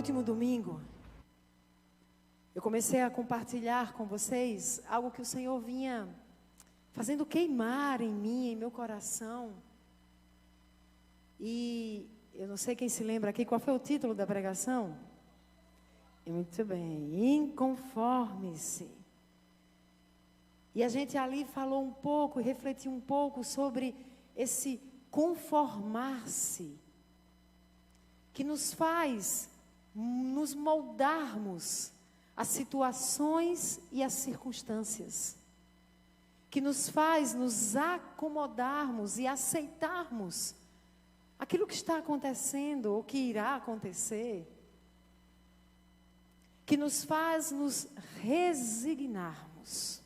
último domingo, eu comecei a compartilhar com vocês algo que o Senhor vinha fazendo queimar em mim, em meu coração. E eu não sei quem se lembra aqui, qual foi o título da pregação? Muito bem, inconforme-se. E a gente ali falou um pouco, refletiu um pouco sobre esse conformar-se, que nos faz nos moldarmos às situações e às circunstâncias, que nos faz nos acomodarmos e aceitarmos aquilo que está acontecendo ou que irá acontecer, que nos faz nos resignarmos.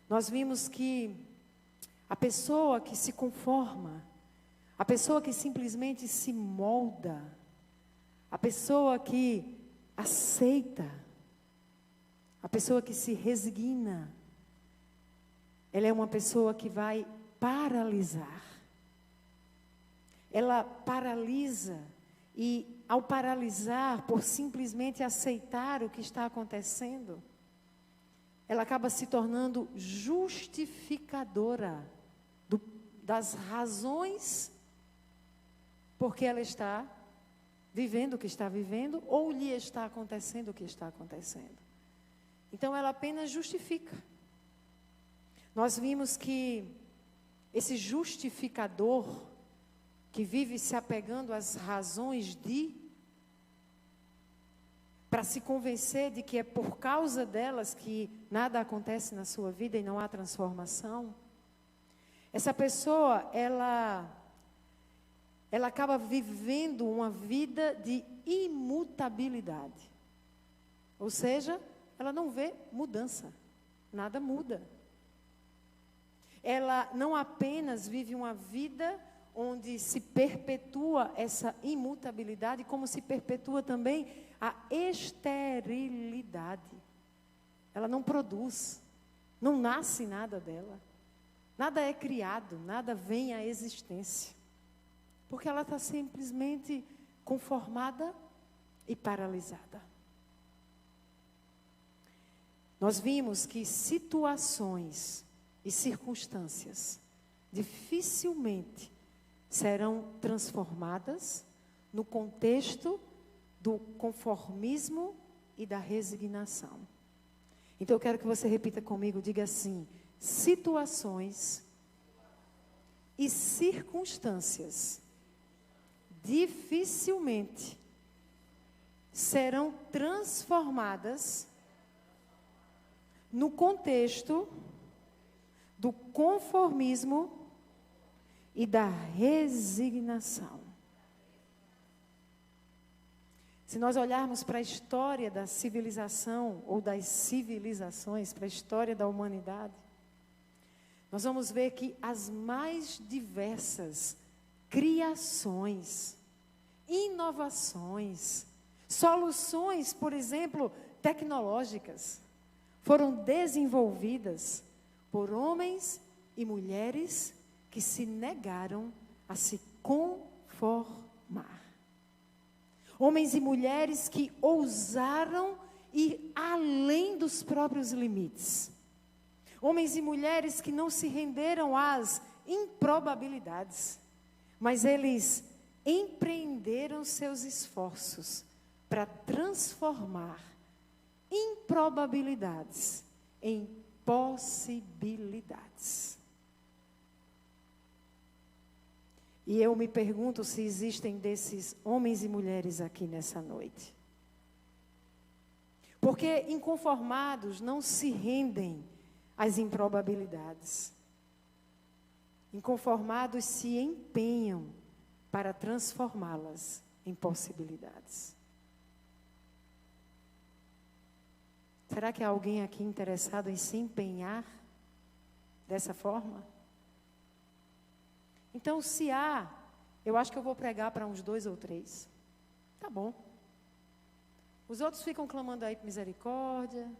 Nós vimos que a pessoa que se conforma, a pessoa que simplesmente se molda, a pessoa que aceita, a pessoa que se resigna, ela é uma pessoa que vai paralisar. Ela paralisa e, ao paralisar, por simplesmente aceitar o que está acontecendo, ela acaba se tornando justificadora das razões porque ela está vivendo o que está vivendo ou lhe está acontecendo o que está acontecendo. Então, ela apenas justifica. Nós vimos que esse justificador que vive se apegando às razões para se convencer de que é por causa delas que nada acontece na sua vida e não há transformação. Essa pessoa, ela acaba vivendo uma vida de imutabilidade. Ou seja, ela não vê mudança, nada muda. Ela não apenas vive uma vida onde se perpetua essa imutabilidade, como se perpetua também a esterilidade. Ela não produz, não nasce nada dela. Nada é criado, nada vem à existência. Porque ela está simplesmente conformada e paralisada. Nós vimos que situações e circunstâncias dificilmente serão transformadas no contexto do conformismo e da resignação. Então eu quero que você repita comigo, diga assim: situações e circunstâncias dificilmente serão transformadas no contexto do conformismo e da resignação. Se nós olharmos para a história da civilização ou das civilizações, para a história da humanidade, nós vamos ver que as mais diversas criações, inovações, soluções, por exemplo, tecnológicas, foram desenvolvidas por homens e mulheres que se negaram a se conformar. Homens e mulheres que ousaram ir além dos próprios limites. Homens e mulheres que não se renderam às improbabilidades, mas eles empreenderam seus esforços para transformar improbabilidades em possibilidades. E eu me pergunto se existem desses homens e mulheres aqui nessa noite. Porque inconformados não se rendem às improbabilidades. Inconformados se empenham para transformá-las em possibilidades. Será que há alguém aqui interessado em se empenhar dessa forma? Então, se há, eu acho que eu vou pregar para uns 2 ou 3. Tá bom. Os outros ficam clamando aí por misericórdia,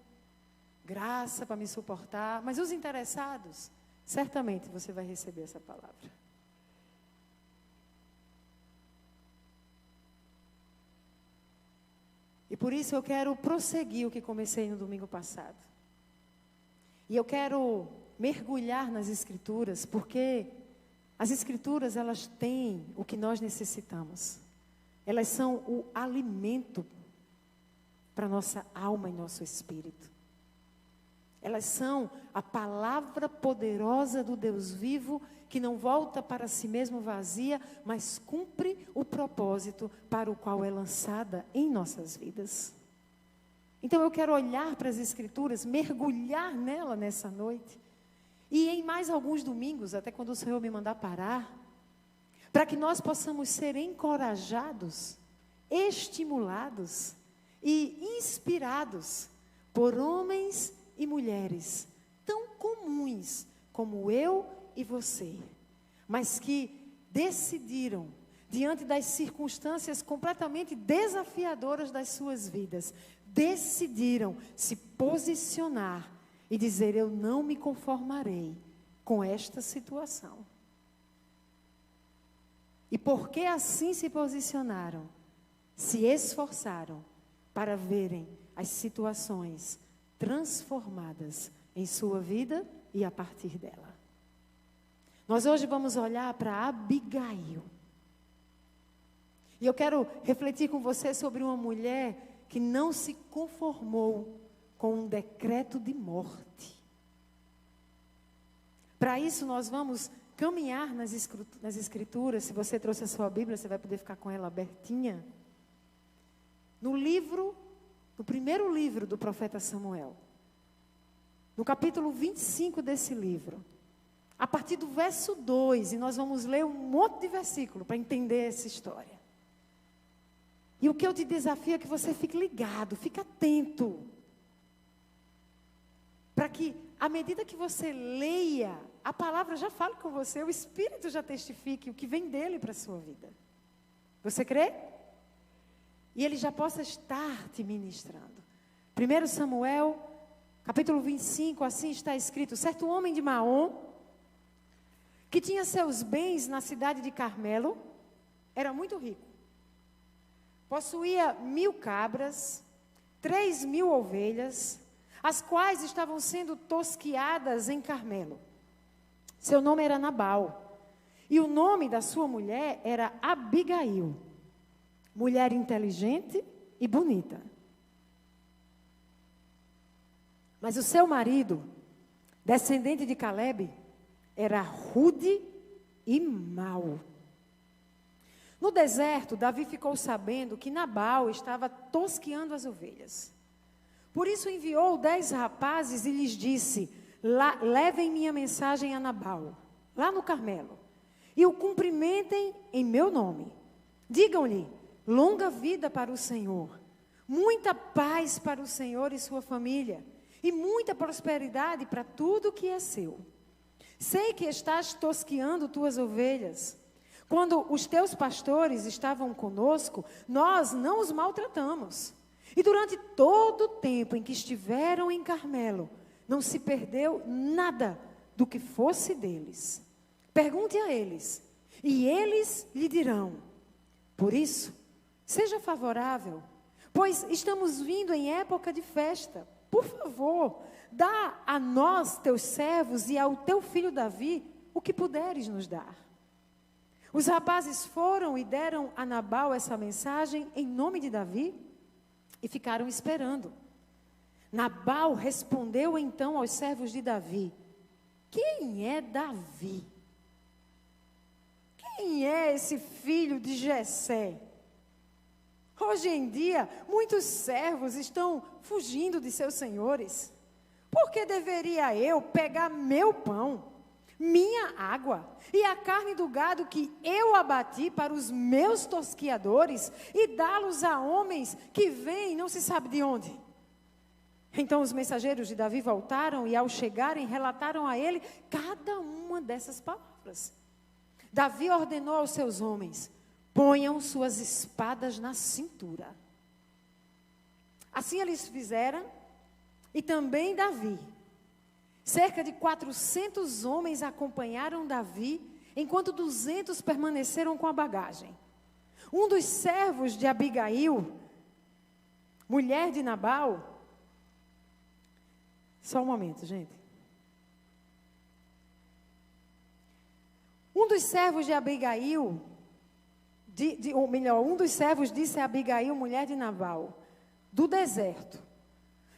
graça para me suportar. Mas os interessados, certamente você vai receber essa palavra. E por isso eu quero prosseguir o que comecei no domingo passado. E eu quero mergulhar nas Escrituras, porque as Escrituras, elas têm o que nós necessitamos. Elas são o alimento para nossa alma e nosso espírito. Elas são a palavra poderosa do Deus vivo, que não volta para si mesmo vazia, mas cumpre o propósito para o qual é lançada em nossas vidas. Então eu quero olhar para as Escrituras, mergulhar nela nessa noite, e em mais alguns domingos, até quando o Senhor me mandar parar, para que nós possamos ser encorajados, estimulados e inspirados por homens e mulheres tão comuns como eu e você, mas que decidiram, diante das circunstâncias completamente desafiadoras das suas vidas, decidiram se posicionar e dizer: eu não me conformarei com esta situação. E porque assim se posicionaram, se esforçaram para verem as situações transformadas em sua vida e a partir dela. Nós hoje vamos olhar para Abigail. E eu quero refletir com você sobre uma mulher que não se conformou com um decreto de morte. Para isso nós vamos caminhar nas Escrituras. Se você trouxe a sua Bíblia, você vai poder ficar com ela abertinha. No primeiro livro do profeta Samuel, no capítulo 25 desse livro, a partir do verso 2, e nós vamos ler um monte de versículo para entender essa história. E o que eu te desafio é que você fique ligado, fique atento, para que, à medida que você leia, a palavra já fale com você, o Espírito já testifique o que vem dele para a sua vida. Você crê? E ele já possa estar te ministrando. 1 Samuel, capítulo 25, assim está escrito: certo homem de Maom, que tinha seus bens na cidade de Carmelo, era muito rico. Possuía 1000 cabras, 3000 ovelhas, as quais estavam sendo tosquiadas em Carmelo. Seu nome era Nabal, e o nome da sua mulher era Abigail, mulher inteligente e bonita. Mas o seu marido, descendente de Calebe, era rude e mau. No deserto, Davi ficou sabendo que Nabal estava tosqueando as ovelhas. Por isso enviou 10 rapazes e lhes disse: levem minha mensagem a Nabal, lá no Carmelo, e o cumprimentem em meu nome. Digam-lhe: longa vida para o Senhor, muita paz para o Senhor e sua família, e muita prosperidade para tudo que é seu. Sei que estás tosqueando tuas ovelhas. Quando os teus pastores estavam conosco, nós não os maltratamos. E durante todo o tempo em que estiveram em Carmelo, não se perdeu nada do que fosse deles. Pergunte a eles, e eles lhe dirão. Por isso, seja favorável, pois estamos vindo em época de festa. Por favor, dá a nós, teus servos, e ao teu filho Davi, o que puderes nos dar. Os rapazes foram e deram a Nabal essa mensagem em nome de Davi e ficaram esperando. Nabal respondeu então aos servos de Davi: quem é Davi? Quem é esse filho de Jessé? Hoje em dia, muitos servos estão fugindo de seus senhores. Por que deveria eu pegar meu pão, minha água e a carne do gado que eu abati para os meus tosquiadores e dá-los a homens que vêm não se sabe de onde? Então os mensageiros de Davi voltaram e, ao chegarem, relataram a ele cada uma dessas palavras. Davi ordenou aos seus homens: ponham suas espadas na cintura. Assim eles fizeram, e também Davi. Cerca de 400 homens acompanharam Davi, enquanto 200 permaneceram com a bagagem. Um dos servos de Abigail mulher de Nabal. Só um momento, gente. Um dos servos de Abigail, ou melhor, um dos servos disse a Abigail, mulher de Nabal, do deserto: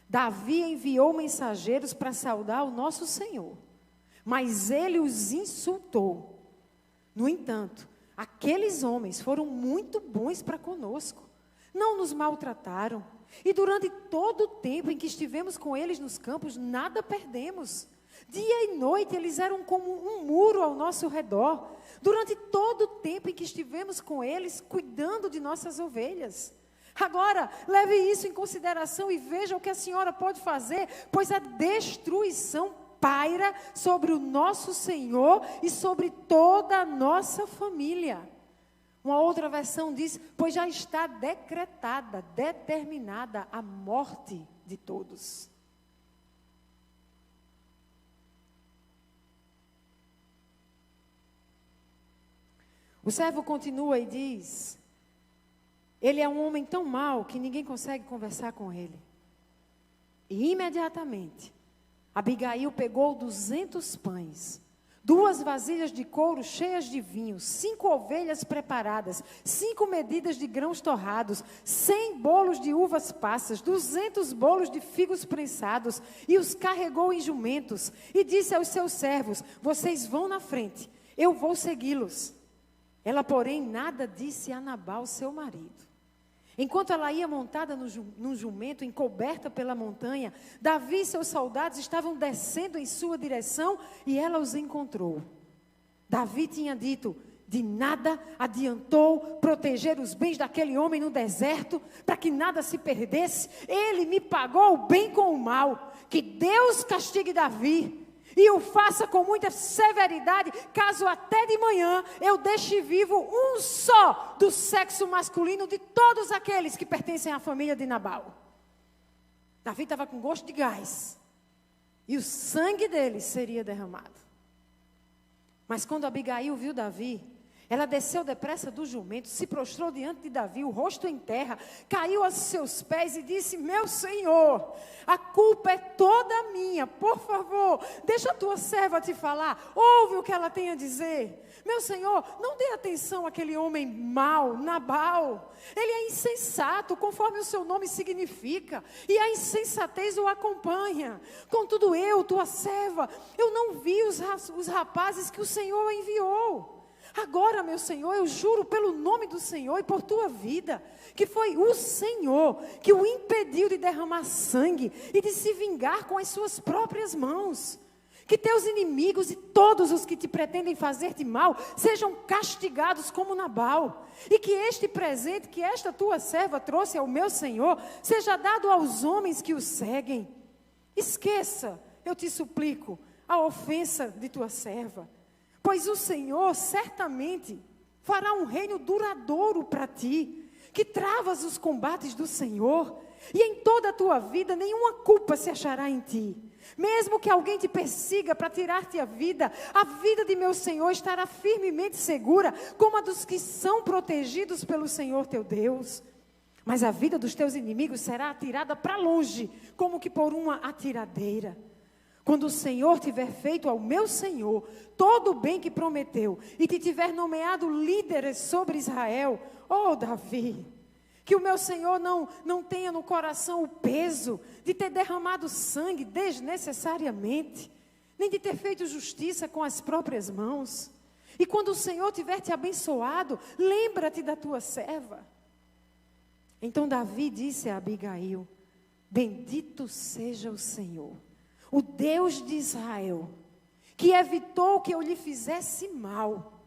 Davi enviou mensageiros para saudar o nosso Senhor, mas ele os insultou. No entanto, aqueles homens foram muito bons para conosco, não nos maltrataram, e durante todo o tempo em que estivemos com eles nos campos, nada perdemos. Dia e noite eles eram como um muro ao nosso redor, durante todo o tempo em que estivemos com eles, cuidando de nossas ovelhas. Agora, leve isso em consideração e veja o que a senhora pode fazer, pois a destruição paira sobre o nosso Senhor e sobre toda a nossa família. Uma outra versão diz: pois já está decretada, determinada a morte de todos. O servo continua e diz: ele é um homem tão mau que ninguém consegue conversar com ele. E imediatamente, Abigail pegou 200 pães, 2 vasilhas de couro cheias de vinho, 5 ovelhas preparadas, 5 medidas de grãos torrados, 100 bolos de uvas passas, 200 bolos de figos prensados, e os carregou em jumentos, e disse aos seus servos: vocês vão na frente, eu vou segui-los. Ela, porém, nada disse a Nabal, seu marido. Enquanto ela ia montada num jumento, encoberta pela montanha, Davi e seus soldados estavam descendo em sua direção e ela os encontrou. Davi tinha dito: de nada adiantou proteger os bens daquele homem no deserto, para que nada se perdesse. Ele me pagou o bem com o mal. Que Deus castigue Davi e o faça com muita severidade, caso até de manhã eu deixe vivo um só do sexo masculino de todos aqueles que pertencem à família de Nabal. Davi estava com gosto de gás, e o sangue dele seria derramado. Mas quando Abigail viu Davi, ela desceu depressa do jumento, se prostrou diante de Davi, o rosto em terra, caiu aos seus pés e disse: meu senhor, a culpa é toda minha, por favor, deixa a tua serva te falar, ouve o que ela tem a dizer. Meu senhor, não dê atenção àquele homem mau, Nabal, ele é insensato, conforme o seu nome significa, e a insensatez o acompanha. Contudo eu, tua serva, eu não vi os rapazes que o Senhor enviou. Agora, meu Senhor, eu juro pelo nome do Senhor e por tua vida, que foi o Senhor que o impediu de derramar sangue e de se vingar com as suas próprias mãos. Que teus inimigos e todos os que te pretendem fazer-te mal sejam castigados como Nabal. E que este presente que esta tua serva trouxe ao meu Senhor seja dado aos homens que o seguem. Esqueça, eu te suplico, a ofensa de tua serva. Pois o Senhor certamente fará um reino duradouro para ti, que travas os combates do Senhor, e em toda a tua vida nenhuma culpa se achará em ti. Mesmo que alguém te persiga para tirar-te a vida de meu Senhor estará firmemente segura, como a dos que são protegidos pelo Senhor teu Deus. Mas a vida dos teus inimigos será atirada para longe, como que por uma atiradeira. Quando o Senhor tiver feito ao meu Senhor todo o bem que prometeu, e te tiver nomeado líderes sobre Israel, ó Davi, que o meu Senhor não tenha no coração o peso de ter derramado sangue desnecessariamente, nem de ter feito justiça com as próprias mãos. E quando o Senhor tiver te abençoado, lembra-te da tua serva. Então Davi disse a Abigail: bendito seja o Senhor, o Deus de Israel, que evitou que eu lhe fizesse mal.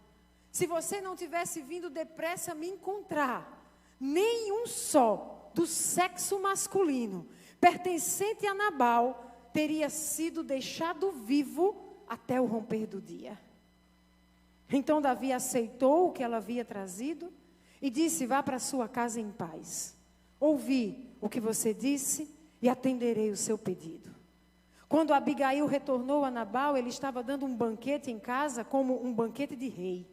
Se você não tivesse vindo depressa me encontrar, nenhum só do sexo masculino pertencente a Nabal teria sido deixado vivo até o romper do dia. Então Davi aceitou o que ela havia trazido e disse: vá para sua casa em paz. Ouvi o que você disse e atenderei o seu pedido. Quando Abigail retornou a Nabal, ele estava dando um banquete em casa, como um banquete de rei.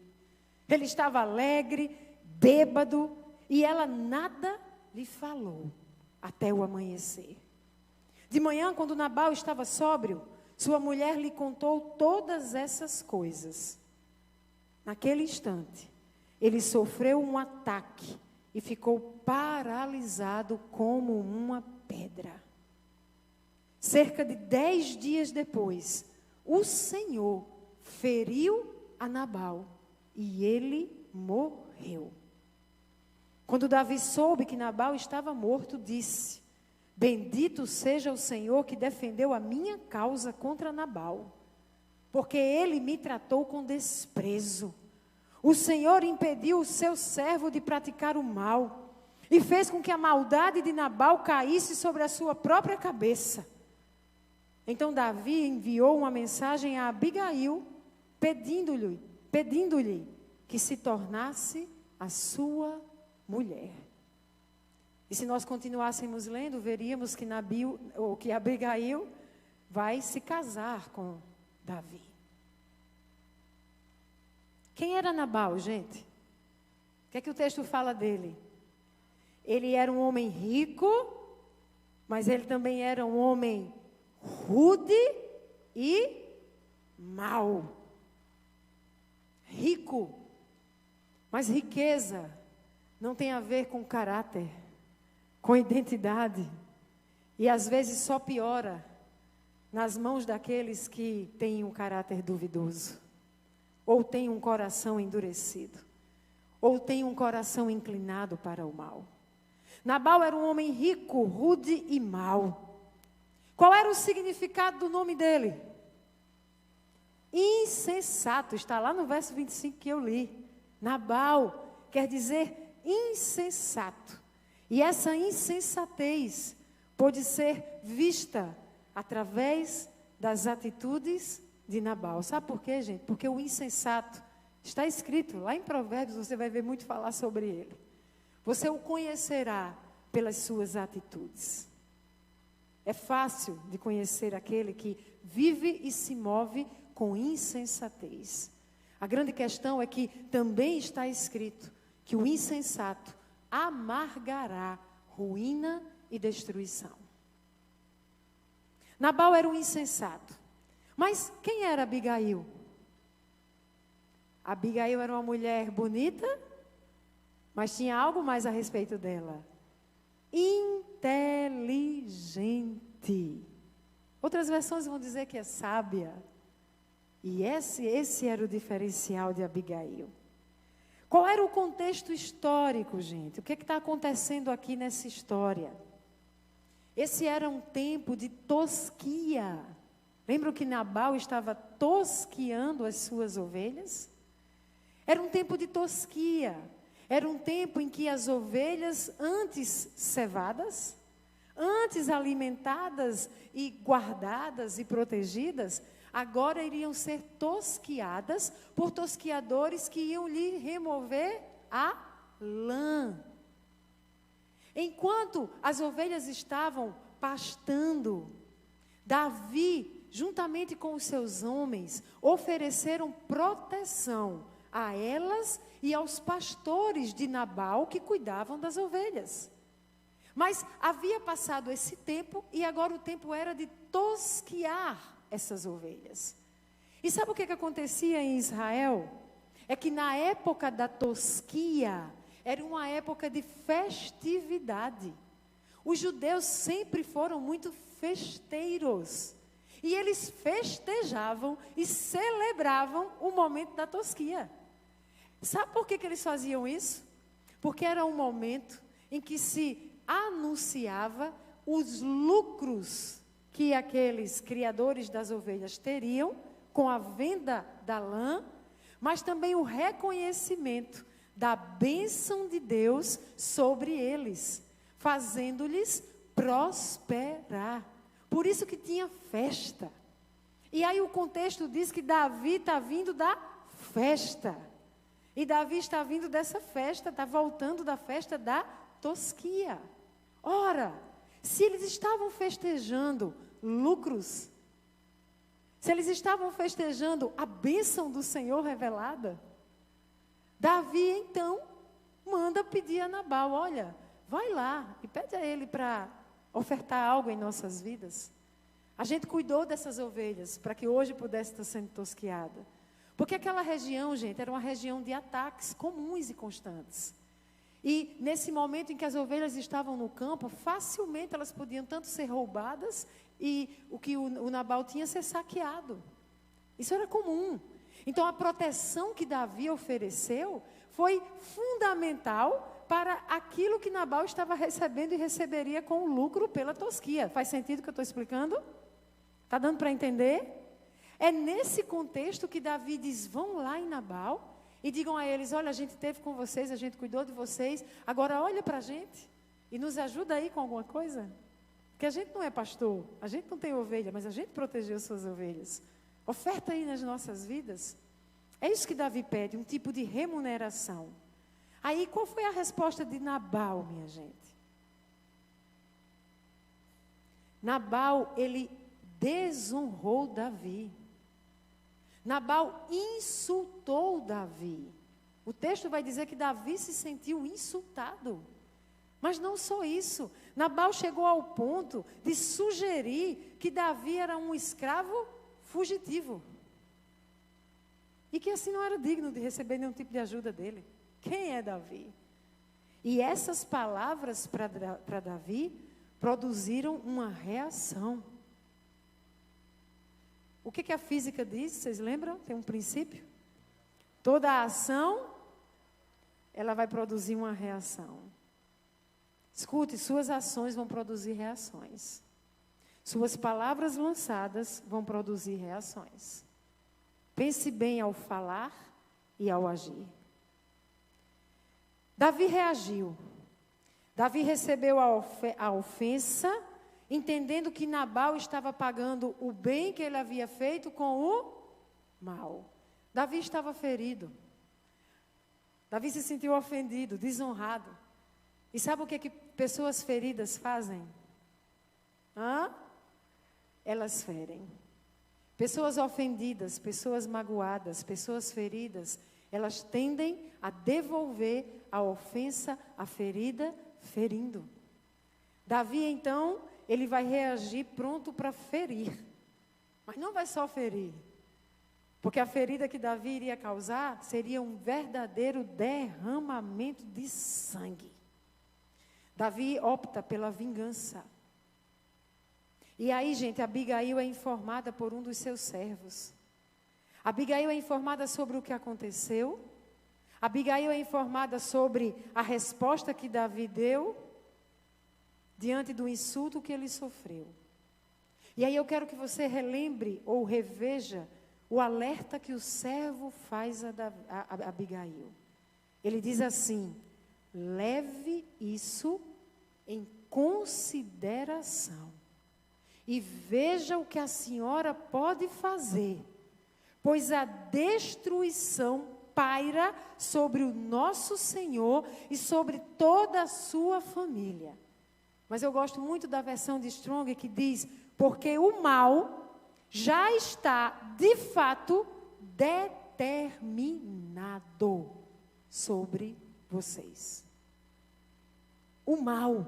Ele estava alegre, bêbado, e ela nada lhe falou. até o amanhecer. De manhã, quando Nabal estava sóbrio, sua mulher lhe contou todas essas coisas. Naquele instante, ele sofreu um ataque e ficou paralisado como uma pedra. Cerca de 10 dias depois, o Senhor feriu a Nabal e ele morreu. Quando Davi soube que Nabal estava morto, disse: bendito seja o Senhor que defendeu a minha causa contra Nabal, porque ele me tratou com desprezo. O Senhor impediu o seu servo de praticar o mal e fez com que a maldade de Nabal caísse sobre a sua própria cabeça. Então Davi enviou uma mensagem a Abigail, pedindo-lhe que se tornasse a sua mulher. E se nós continuássemos lendo, veríamos que Abigail vai se casar com Davi. Quem era Nabal, gente? O que é que o texto fala dele? Ele era um homem rico, mas ele também era um homem rude e mau. Rico, mas riqueza não tem a ver com caráter, com identidade, e às vezes só piora nas mãos daqueles que têm um caráter duvidoso, ou têm um coração endurecido, ou têm um coração inclinado para o mal. Nabal era um homem rico, rude e mau. Qual era o significado do nome dele? Insensato, está lá no verso 25 que eu li. Nabal quer dizer insensato. E essa insensatez pode ser vista através das atitudes de Nabal. Sabe por quê, gente? Porque o insensato está escrito lá em Provérbios, você vai ver muito falar sobre ele. Você o conhecerá pelas suas atitudes. É fácil de conhecer aquele que vive e se move com insensatez. A grande questão é que também está escrito que o insensato amargará ruína e destruição. Nabal era um insensato. Mas quem era Abigail? Abigail era uma mulher bonita, mas tinha algo mais a respeito dela. Inteligente. Outras versões vão dizer que é sábia. E esse era o diferencial de Abigail. Qual era o contexto histórico, gente? O que está acontecendo aqui nessa história? Esse era um tempo de tosquia. Lembram que Nabal estava tosquiando as suas ovelhas? Era um tempo de tosquia. Era um tempo em que as ovelhas, antes cevadas, antes alimentadas e guardadas e protegidas, agora iriam ser tosquiadas por tosquiadores que iam lhe remover a lã. Enquanto as ovelhas estavam pastando, Davi, juntamente com os seus homens, ofereceram proteção a elas e aos pastores de Nabal que cuidavam das ovelhas. Mas havia passado esse tempo e agora o tempo era de tosquiar essas ovelhas. E sabe o que acontecia em Israel? É que na época da tosquia, era uma época de festividade. Os judeus sempre foram muito festeiros. E eles festejavam e celebravam o momento da tosquia. Sabe por que eles faziam isso? Porque era um momento em que se anunciava os lucros que aqueles criadores das ovelhas teriam com a venda da lã, mas também o reconhecimento da bênção de Deus sobre eles, fazendo-lhes prosperar. Por isso que tinha festa. E aí o contexto diz que Davi está vindo da festa. E Davi está vindo dessa festa, está voltando da festa da tosquia. Ora, se eles estavam festejando lucros, se eles estavam festejando a bênção do Senhor revelada, Davi então manda pedir a Nabal, olha, vai lá e pede a ele para ofertar algo em nossas vidas. A gente cuidou dessas ovelhas para que hoje pudesse estar sendo tosquiada. Porque aquela região, gente, era uma região de ataques comuns e constantes. E nesse momento em que as ovelhas estavam no campo, facilmente elas podiam tanto ser roubadas e o que o Nabal tinha ser saqueado. Isso era comum. Então a proteção que Davi ofereceu foi fundamental para aquilo que Nabal estava recebendo e receberia com o lucro pela tosquia. Faz sentido o que eu estou explicando? Está dando para entender? É nesse contexto que Davi diz, vão lá em Nabal e digam a eles, olha, a gente esteve com vocês, a gente cuidou de vocês, agora olha para a gente e nos ajuda aí com alguma coisa. Porque a gente não é pastor, a gente não tem ovelha, mas a gente protegeu suas ovelhas. Oferta aí nas nossas vidas. É isso que Davi pede, um tipo de remuneração. Aí, qual foi a resposta de Nabal, minha gente? Nabal, ele desonrou Davi. Nabal insultou Davi. O texto vai dizer que Davi se sentiu insultado. Mas não só isso. Nabal chegou ao ponto de sugerir que Davi era um escravo fugitivo. E que assim não era digno de receber nenhum tipo de ajuda dele. Quem é Davi? E essas palavras para Davi produziram uma reação. O que a física diz? Vocês lembram? Tem um princípio. Toda a ação, ela vai produzir uma reação. Escute, suas ações vão produzir reações. Suas palavras lançadas vão produzir reações. Pense bem ao falar e ao agir. Davi reagiu. Davi recebeu a ofensa, entendendo que Nabal estava pagando o bem que ele havia feito com o mal. Davi estava ferido. Davi se sentiu ofendido, desonrado. E sabe o que pessoas feridas fazem? Elas ferem. Pessoas ofendidas, pessoas magoadas, pessoas feridas, elas tendem a devolver a ofensa, a ferida, ferindo. Davi, então, ele vai reagir pronto para ferir. Mas não vai só ferir. Porque a ferida que Davi iria causar seria um verdadeiro derramamento de sangue. Davi opta pela vingança. E aí, gente, Abigail é informada por um dos seus servos. Abigail é informada sobre o que aconteceu. Abigail é informada sobre a resposta que Davi deu diante do insulto que ele sofreu. E aí eu quero que você relembre ou reveja o alerta que o servo faz a Abigail. Ele diz assim: leve isso em consideração e veja o que a senhora pode fazer, pois a destruição paira sobre o nosso Senhor e sobre toda a sua família. Mas eu gosto muito da versão de Strong que diz, porque o mal já está, de fato, determinado sobre vocês. O mal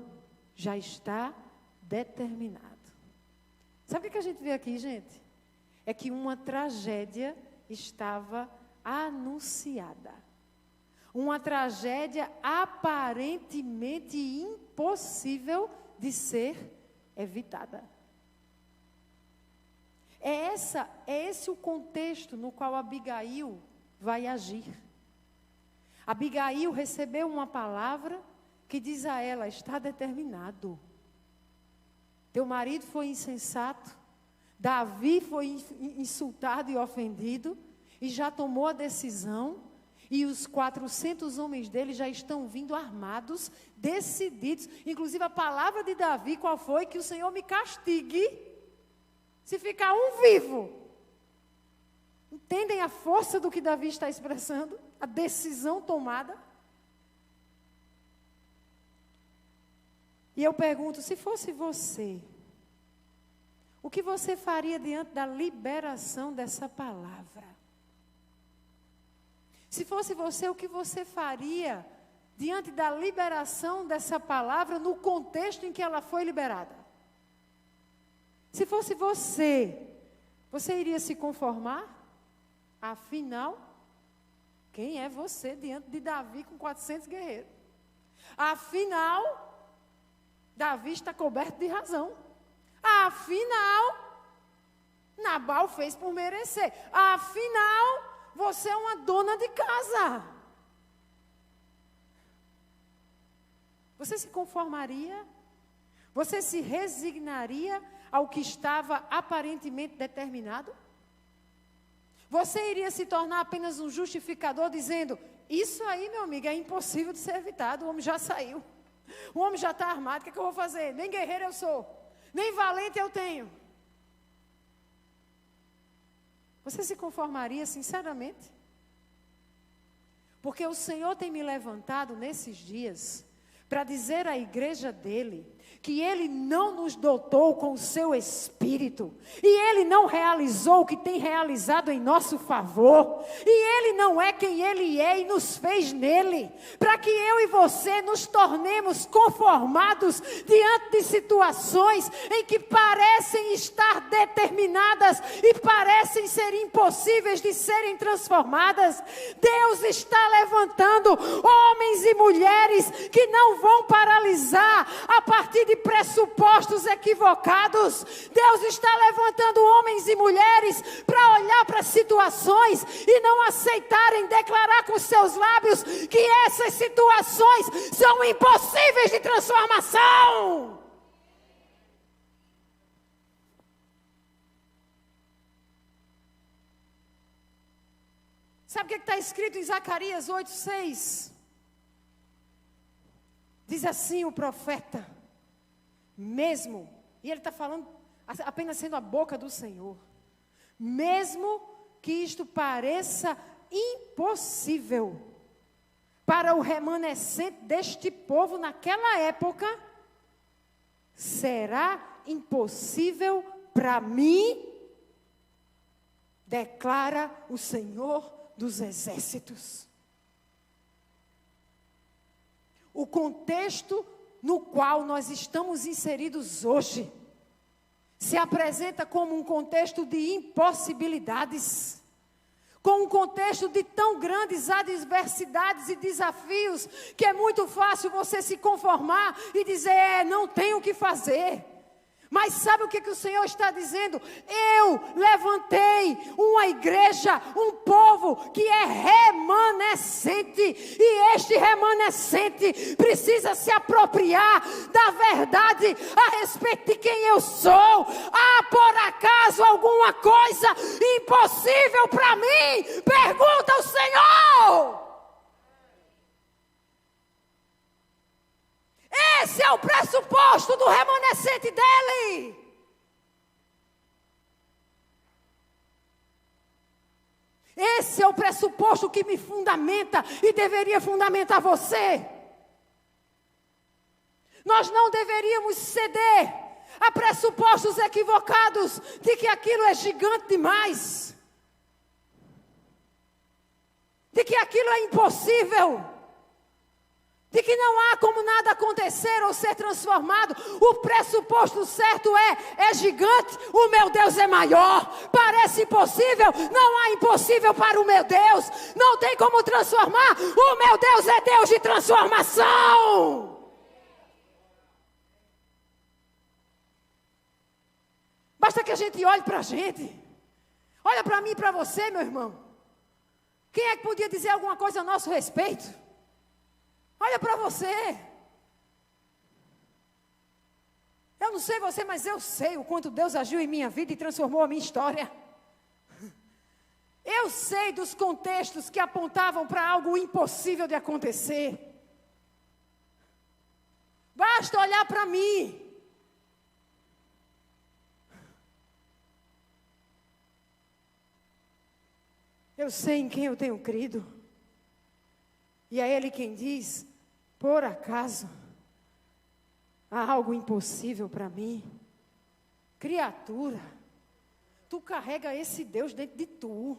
já está determinado. Sabe o que a gente vê aqui, gente? É que uma tragédia estava anunciada. Uma tragédia aparentemente impossível de ser evitada. É esse o contexto no qual Abigail vai agir. Abigail recebeu uma palavra que diz a ela, está determinado. Teu marido foi insensato, Davi foi insultado e ofendido, e já tomou a decisão, e os 400 homens dele já estão vindo armados, decididos. Inclusive a palavra de Davi, qual foi? Que o Senhor me castigue, se ficar um vivo. Entendem a força do que Davi está expressando? A decisão tomada? E eu pergunto, se fosse você, o que você faria diante da liberação dessa palavra? Se fosse você, o que você faria diante da liberação dessa palavra no contexto em que ela foi liberada. Se fosse você, você iria se conformar? Afinal, quem é você diante de Davi com 400 guerreiros? Afinal, Davi está coberto de razão. Afinal, Nabal fez por merecer. Afinal, você é uma dona de casa. Você se conformaria? Você se resignaria ao que estava aparentemente determinado? Você iria se tornar apenas um justificador dizendo, isso aí, meu amigo, é impossível de ser evitado, o homem já saiu. O homem já está armado, o que é que eu vou fazer? Nem guerreiro eu sou, nem valente eu tenho. Você se conformaria sinceramente? Porque o Senhor tem me levantado nesses dias para dizer à igreja dele que ele não nos dotou com o seu espírito, e ele não realizou o que tem realizado em nosso favor, e ele não é quem ele é e nos fez nele, para que eu e você nos tornemos conformados diante de situações em que parecem estar determinadas e parecem ser impossíveis de serem transformadas. Deus está levantando homens e mulheres que não vão paralisar a partir de pressupostos equivocados. Deus está levantando homens e mulheres para olhar para situações e não aceitarem declarar com seus lábios que essas situações são impossíveis de transformação. Sabe o que está escrito em Zacarias 8:6? Diz assim o profeta, mesmo, e ele está falando apenas sendo a boca do Senhor, mesmo que isto pareça impossível para o remanescente deste povo naquela época, será impossível para mim, declara o Senhor dos Exércitos. O contexto no qual nós estamos inseridos hoje se apresenta como um contexto de impossibilidades, com um contexto de tão grandes adversidades e desafios, que é muito fácil você se conformar e dizer, não tenho o que fazer. Mas sabe o que o Senhor está dizendo? Eu levantei uma igreja, um povo que é remanescente. E este remanescente precisa se apropriar da verdade a respeito de quem eu sou. Há por acaso alguma coisa impossível para mim? Pergunta ao Senhor. Esse é o pressuposto do remanescente dele. Esse é o pressuposto que me fundamenta e deveria fundamentar você. Nós não deveríamos ceder a pressupostos equivocados de que aquilo é gigante demais, de que aquilo é impossível, de que não há como nada acontecer ou ser transformado. O pressuposto certo é gigante, o meu Deus é maior. Parece impossível, não há impossível para o meu Deus. Não tem como transformar, o meu Deus é Deus de transformação. Basta que a gente olhe para a gente. Olha para mim e para você, meu irmão. Quem é que podia dizer alguma coisa a nosso respeito? Olha para você. Eu não sei você, mas eu sei o quanto Deus agiu em minha vida e transformou a minha história. Eu sei dos contextos que apontavam para algo impossível de acontecer. Basta olhar para mim. Eu sei em quem eu tenho crido. E é Ele quem diz, por acaso, há algo impossível para mim? Criatura, tu carrega esse Deus dentro de tu.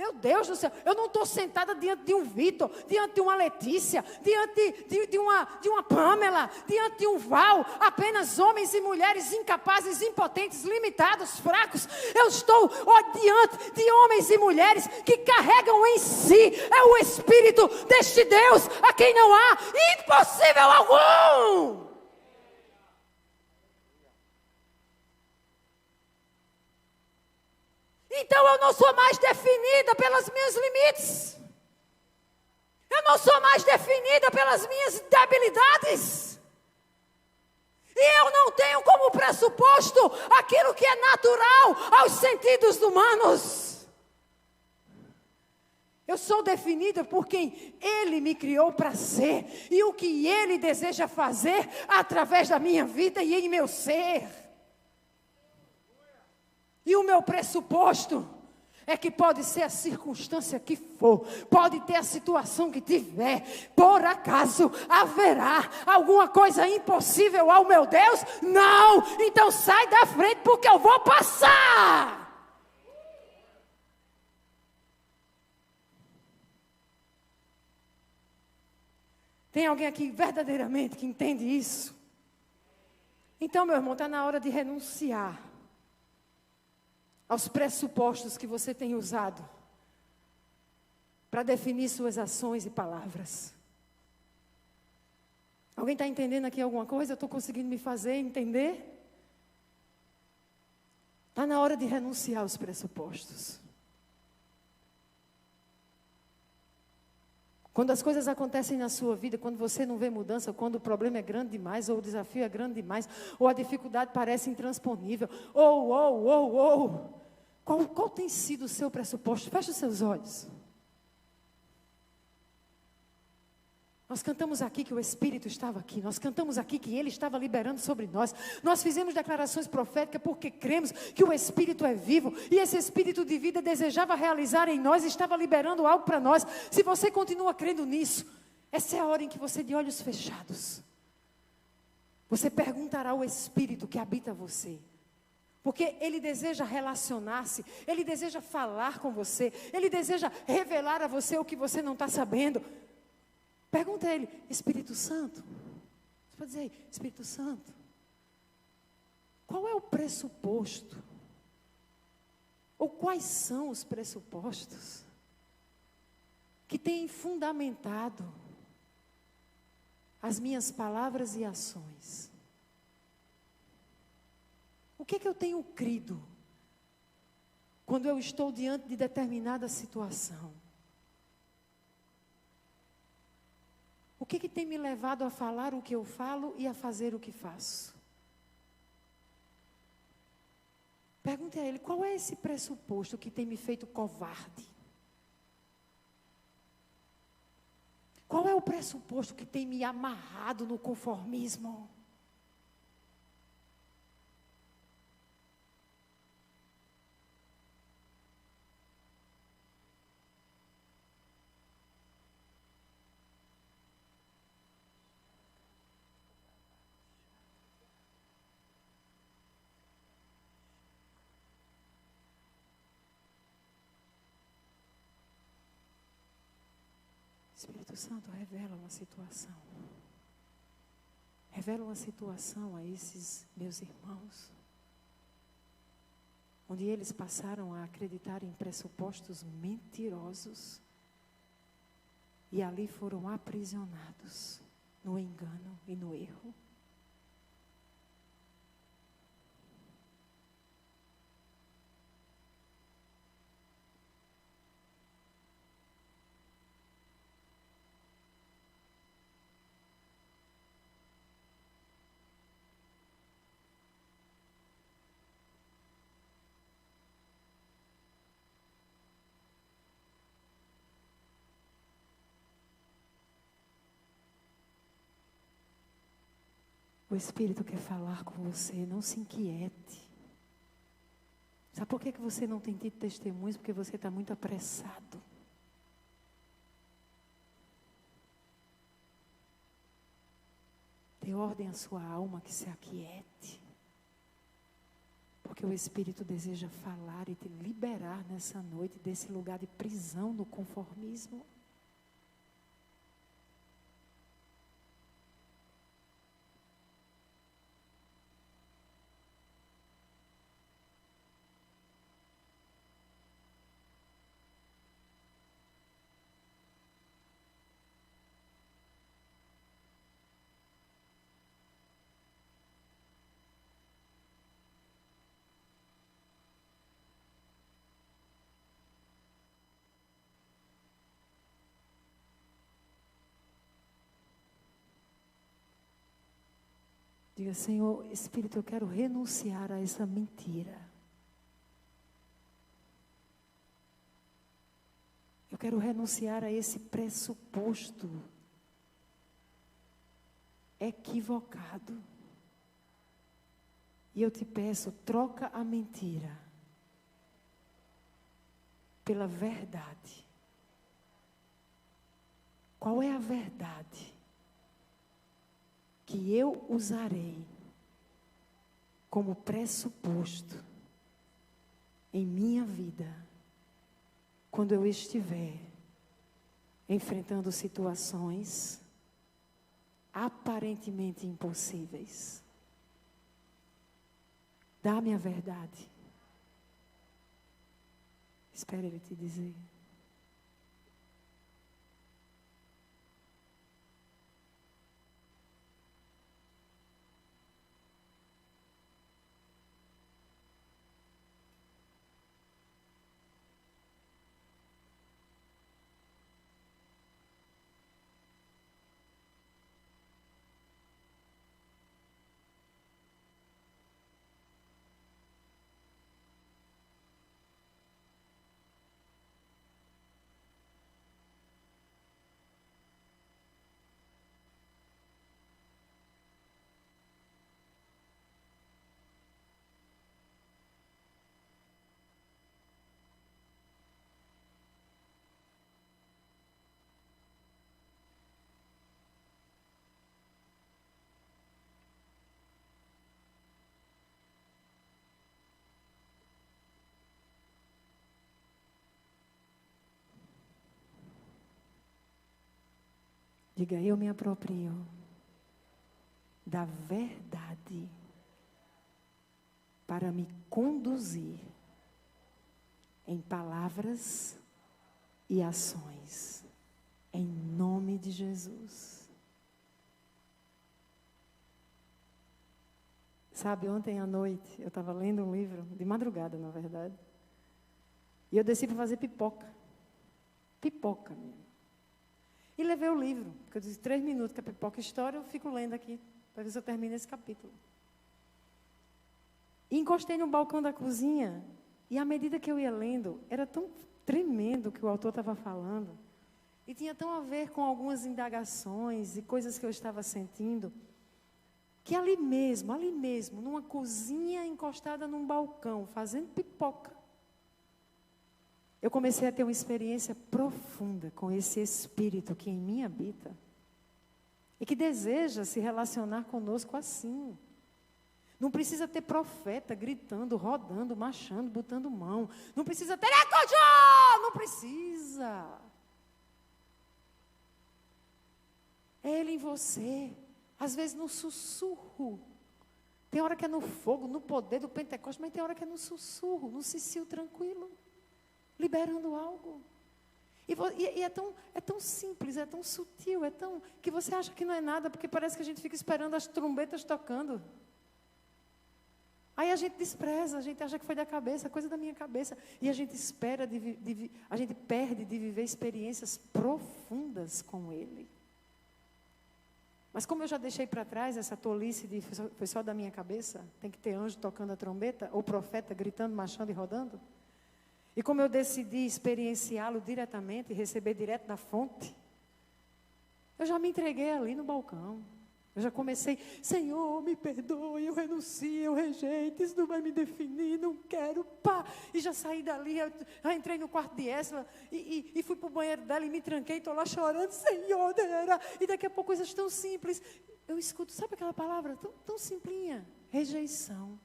Meu Deus do céu, eu não estou sentada diante de um Vitor, diante de uma Letícia, diante de uma Pamela, diante de um Val, apenas homens e mulheres incapazes, impotentes, limitados, fracos. Eu estou diante de homens e mulheres que carregam em si o Espírito deste Deus, a quem não há impossível algum. Então eu não sou mais definida pelos meus limites. Eu não sou mais definida pelas minhas debilidades. E eu não tenho como pressuposto aquilo que é natural aos sentidos humanos. Eu sou definida por quem Ele me criou para ser. E o que Ele deseja fazer através da minha vida e em meu ser. E o meu pressuposto é que pode ser a circunstância que for, pode ter a situação que tiver, por acaso haverá alguma coisa impossível ao meu Deus? Não! Então sai da frente porque eu vou passar! Tem alguém aqui verdadeiramente que entende isso? Então, meu irmão, está na hora de renunciar aos pressupostos que você tem usado para definir suas ações e palavras. Alguém está entendendo aqui alguma coisa? Eu estou conseguindo me fazer entender? Está na hora de renunciar aos pressupostos. Quando as coisas acontecem na sua vida, quando você não vê mudança, quando o problema é grande demais, ou o desafio é grande demais, ou a dificuldade parece intransponível, qual tem sido o seu pressuposto? Feche os seus olhos. Nós cantamos aqui que o Espírito estava aqui. Nós cantamos aqui que Ele estava liberando sobre nós. Nós fizemos declarações proféticas porque cremos que o Espírito é vivo. E esse Espírito de vida desejava realizar em nós, estava liberando algo para nós. Se você continua crendo nisso, essa é a hora em que você, de olhos fechados, você perguntará ao Espírito que habita você. Porque Ele deseja relacionar-se, Ele deseja falar com você, Ele deseja revelar a você o que você não está sabendo. Pergunta a Ele, Espírito Santo, você pode dizer, Espírito Santo, qual é o pressuposto? Ou quais são os pressupostos que têm fundamentado as minhas palavras e ações? O que eu tenho crido quando eu estou diante de determinada situação? O que tem me levado a falar o que eu falo e a fazer o que faço? Pergunte a Ele, qual é esse pressuposto que tem me feito covarde? Qual é o pressuposto que tem me amarrado no conformismo? Espírito Santo, revela uma situação. Revela uma situação a esses meus irmãos, onde eles passaram a acreditar em pressupostos mentirosos e ali foram aprisionados no engano e no erro. O Espírito quer falar com você, não se inquiete. Sabe por que você não tem tido testemunhos? Porque você está muito apressado. Dê ordem à sua alma que se aquiete. Porque o Espírito deseja falar e te liberar nessa noite desse lugar de prisão no conformismo. Diga, Senhor, Espírito, eu quero renunciar a essa mentira. Eu quero renunciar a esse pressuposto equivocado. E eu te peço, troca a mentira pela verdade. Qual é a verdade que eu usarei como pressuposto em minha vida quando eu estiver enfrentando situações aparentemente impossíveis? Dá-me a verdade. Espera Ele te dizer. Diga, eu me aproprio da verdade para me conduzir em palavras e ações, em nome de Jesus. Sabe, ontem à noite, eu estava lendo um livro, de madrugada, na verdade, e eu desci para fazer pipoca. Pipoca mesmo. E levei o livro, porque eu disse 3 minutos que a pipoca estoura, eu fico lendo aqui, para ver se eu termino esse capítulo. E encostei no balcão da cozinha, e à medida que eu ia lendo, era tão tremendo o que o autor estava falando, e tinha tão a ver com algumas indagações e coisas que eu estava sentindo, que ali mesmo, numa cozinha encostada num balcão, fazendo pipoca, eu comecei a ter uma experiência profunda com esse Espírito que em mim habita e que deseja se relacionar conosco assim. Não precisa ter profeta gritando, rodando, marchando, botando mão. Não precisa ter ecojó! Não precisa. É Ele em você. Às vezes no sussurro. Tem hora que é no fogo, no poder do Pentecostes, mas tem hora que é no sussurro, no cicio tranquilo. Liberando algo. E é tão simples, é tão sutil, é tão que você acha que não é nada, porque parece que a gente fica esperando as trombetas tocando. Aí a gente despreza, a gente acha que foi da cabeça, coisa da minha cabeça. E a gente espera, a gente perde de viver experiências profundas com Ele. Mas como eu já deixei para trás essa tolice de foi só da minha cabeça, tem que ter anjo tocando a trombeta, ou profeta gritando, marchando e rodando. E como eu decidi experienciá-lo diretamente, receber direto da fonte, eu já me entreguei ali no balcão. Eu já comecei, Senhor, me perdoe, eu renuncio, eu rejeito, isso não vai me definir, não quero, pá. E já saí dali, eu já entrei no quarto de Ésla e fui para o banheiro dela e me tranquei, estou lá chorando, Senhor, e daqui a pouco coisas tão simples. Eu escuto, sabe aquela palavra tão simplinha? Rejeição.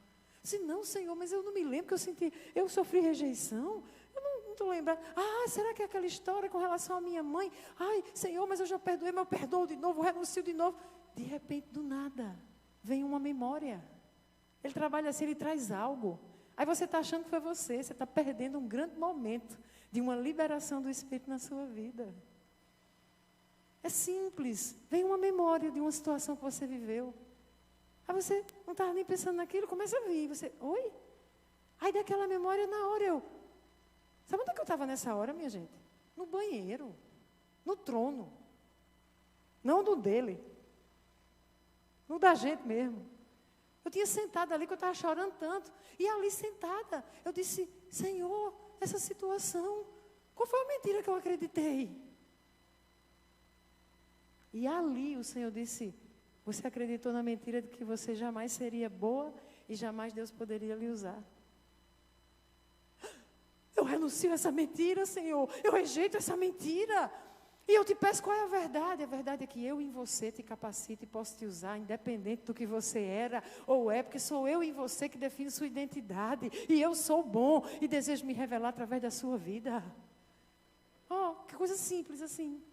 disse, não, Senhor, mas eu não me lembro que eu sofri rejeição. Eu não estou lembrando. Será que é aquela história com relação à minha mãe? Ai, Senhor, mas eu já perdoei, mas eu perdoo de novo, renuncio de novo. De repente, do nada, vem uma memória. Ele trabalha assim, ele traz algo. Aí você está achando que foi você está perdendo um grande momento de uma liberação do Espírito na sua vida. É simples, vem uma memória de uma situação que você viveu. Aí você não estava nem pensando naquilo, começa a vir. Você, oi? Aí daquela memória, na hora Sabe onde é que eu estava nessa hora, minha gente? No banheiro, no trono. Não no dele. No da gente mesmo. Eu tinha sentado ali, que eu estava chorando tanto. E ali sentada, eu disse, Senhor, essa situação, qual foi a mentira que eu acreditei? E ali o Senhor disse, você acreditou na mentira de que você jamais seria boa e jamais Deus poderia lhe usar. Eu renuncio a essa mentira, Senhor. Eu rejeito essa mentira. E eu te peço qual é a verdade. A verdade é que eu em você te capacito e posso te usar, independente do que você era ou é, porque sou eu em você que define sua identidade. E eu sou bom e desejo me revelar através da sua vida. Que coisa simples assim.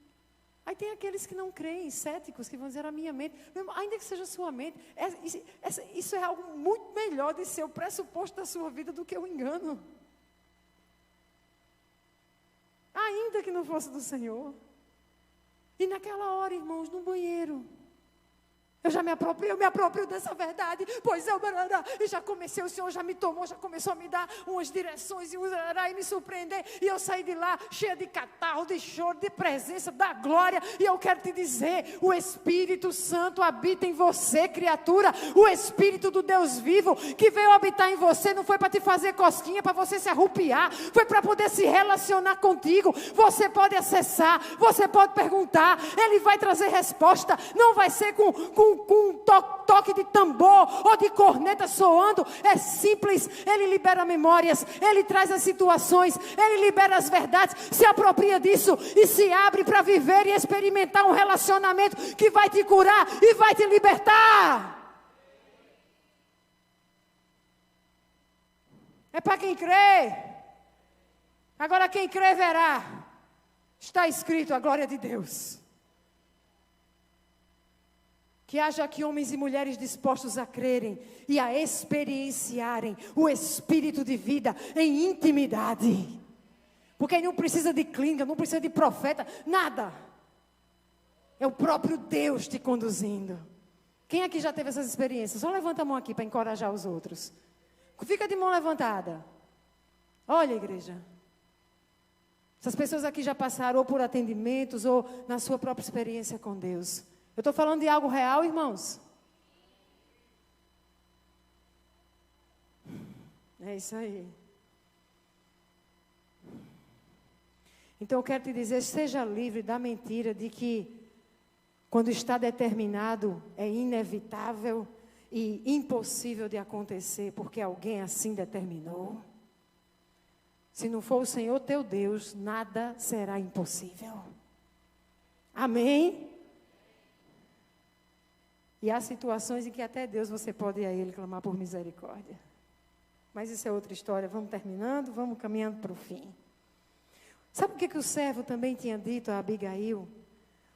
Aí tem aqueles que não creem, céticos, que vão dizer a minha mente, ainda que seja a sua mente, isso é algo muito melhor de ser o pressuposto da sua vida do que o engano. Ainda que não fosse do Senhor. E naquela hora, irmãos, no banheiro, eu me aproprio dessa verdade, pois e já comecei, o Senhor já me tomou, já começou a me dar umas direções e me surpreender, e eu saí de lá cheia de catarro, de choro, de presença, da glória, e eu quero te dizer, o Espírito Santo habita em você, criatura, o Espírito do Deus vivo, que veio habitar em você, não foi para te fazer cosquinha, para você se arrupiar, foi para poder se relacionar contigo, você pode acessar, você pode perguntar, Ele vai trazer resposta, não vai ser com um toque de tambor ou de corneta soando, é simples, Ele libera memórias, Ele traz as situações, Ele libera as verdades, se apropria disso e se abre para viver e experimentar um relacionamento que vai te curar e vai te libertar. É para quem crê. Agora quem crê verá. Está escrito a glória de Deus. Que haja aqui homens e mulheres dispostos a crerem e a experienciarem o Espírito de vida em intimidade. Porque não precisa de clínica, não precisa de profeta, nada. É o próprio Deus te conduzindo. Quem aqui já teve essas experiências? Só levanta a mão aqui para encorajar os outros. Fica de mão levantada. Olha, igreja. Essas pessoas aqui já passaram ou por atendimentos ou na sua própria experiência com Deus. Eu estou falando de algo real, irmãos? É isso aí. Então eu quero te dizer, seja livre da mentira de que quando está determinado é inevitável e impossível de acontecer, porque alguém assim determinou. Se não for o Senhor teu Deus, nada será impossível. Amém? E há situações em que até Deus você pode ir a Ele clamar por misericórdia. Mas isso é outra história. Vamos terminando, vamos caminhando para o fim. Sabe o que o servo também tinha dito a Abigail?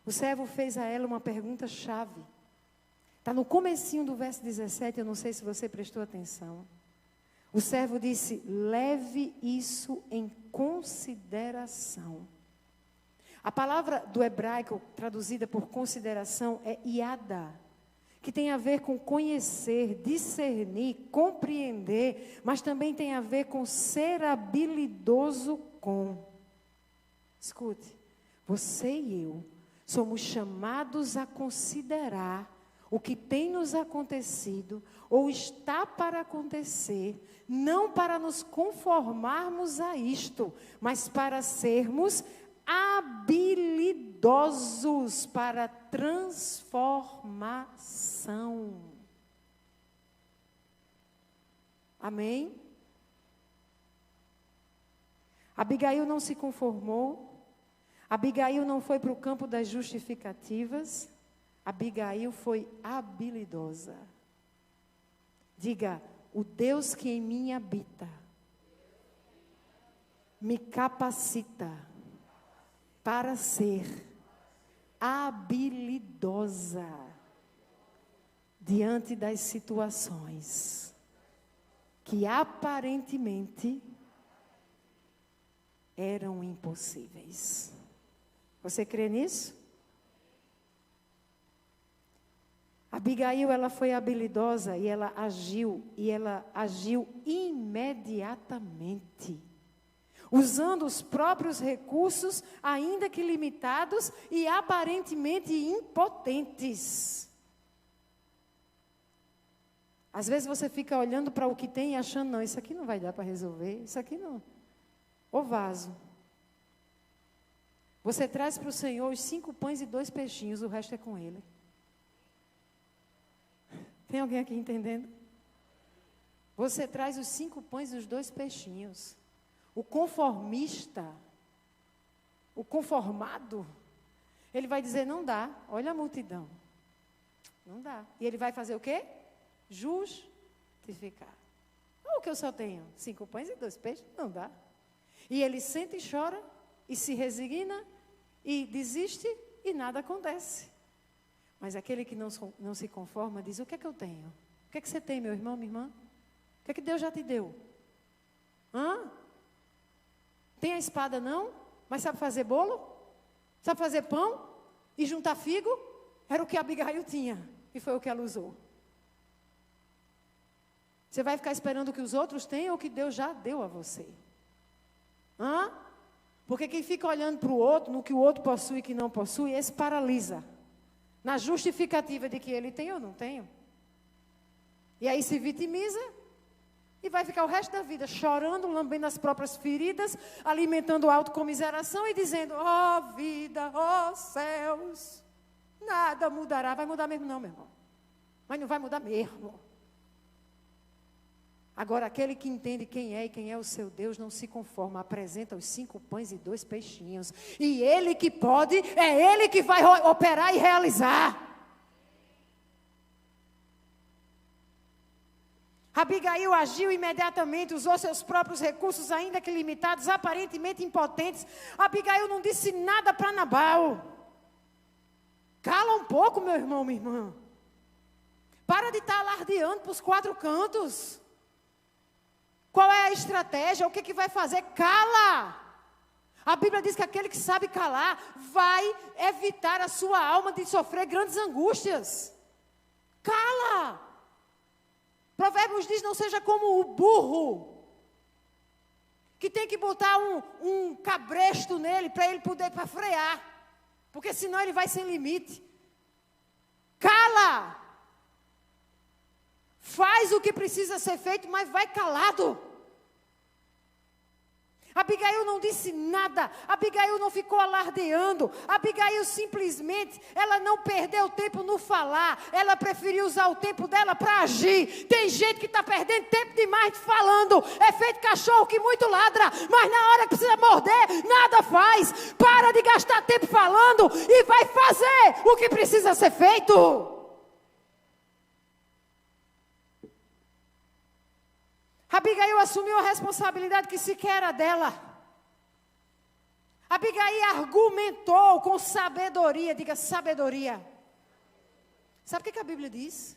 O servo fez a ela uma pergunta-chave. Está no comecinho do verso 17, eu não sei se você prestou atenção. O servo disse, leve isso em consideração. A palavra do hebraico, traduzida por consideração, é iada, que tem a ver com conhecer, discernir, compreender, mas também tem a ver com ser habilidoso com. Escute, você e eu somos chamados a considerar o que tem nos acontecido ou está para acontecer, não para nos conformarmos a isto, mas para sermos habilidosos para transformação. Amém? Abigail não se conformou. Abigail não foi para o campo das justificativas. Abigail foi habilidosa. Diga, o Deus que em mim habita me capacita para ser habilidosa diante das situações que aparentemente eram impossíveis. Você crê nisso? Abigail, ela foi habilidosa e ela agiu imediatamente, usando os próprios recursos, ainda que limitados e aparentemente impotentes. Às vezes você fica olhando para o que tem e achando, não, isso aqui não vai dar para resolver, isso aqui não. O vaso. Você traz para o Senhor os 5 pães e 2 peixinhos, o resto é com Ele. Tem alguém aqui entendendo? Você traz os 5 pães e os 2 peixinhos. O conformista, o conformado, ele vai dizer, não dá, olha a multidão. Não dá. E ele vai fazer o quê? Justificar. O que eu só tenho? 5 pães e 2 peixes? Não dá. E ele senta e chora, e se resigna, e desiste, e nada acontece. Mas aquele que não se conforma, diz, o que é que eu tenho? O que é que você tem, meu irmão, minha irmã? O que é que Deus já te deu? Tem a espada não? Mas sabe fazer bolo? Sabe fazer pão? E juntar figo? Era o que a Abigail tinha, e foi o que ela usou. Você vai ficar esperando o que os outros têm, ou o que Deus já deu a você? Porque quem fica olhando para o outro, no que o outro possui e que não possui, esse paralisa. Na justificativa de que ele tem ou não tenho. E aí se vitimiza e vai ficar o resto da vida chorando, lambendo as próprias feridas, alimentando autocomiseração e dizendo, vida, céus, nada mudará. Vai mudar mesmo não, meu irmão. Mas não vai mudar mesmo. Agora, aquele que entende quem é e quem é o seu Deus, não se conforma, apresenta os 5 pães e 2 peixinhos. E Ele que pode, é Ele que vai operar e realizar. Abigail agiu imediatamente, usou seus próprios recursos, ainda que limitados, aparentemente impotentes. Abigail não disse nada para Nabal. Cala um pouco, meu irmão, minha irmã. Para de estar alardeando para os 4 cantos. Qual é a estratégia? O que vai fazer? Cala! A Bíblia diz que aquele que sabe calar vai evitar a sua alma de sofrer grandes angústias. Cala! Provérbios diz, não seja como o burro, que tem que botar um cabresto nele para ele poder frear, porque senão ele vai sem limite. Cala! Faz o que precisa ser feito, mas vai calado. Abigail não disse nada, Abigail não ficou alardeando, Abigail simplesmente, ela não perdeu tempo no falar, ela preferiu usar o tempo dela para agir. Tem gente que está perdendo tempo demais falando, é feito cachorro que muito ladra, mas na hora que precisa morder, nada faz. Para de gastar tempo falando e vai fazer o que precisa ser feito. Abigail assumiu a responsabilidade que sequer era dela. Abigail argumentou com sabedoria, diga sabedoria. Sabe o que a Bíblia diz?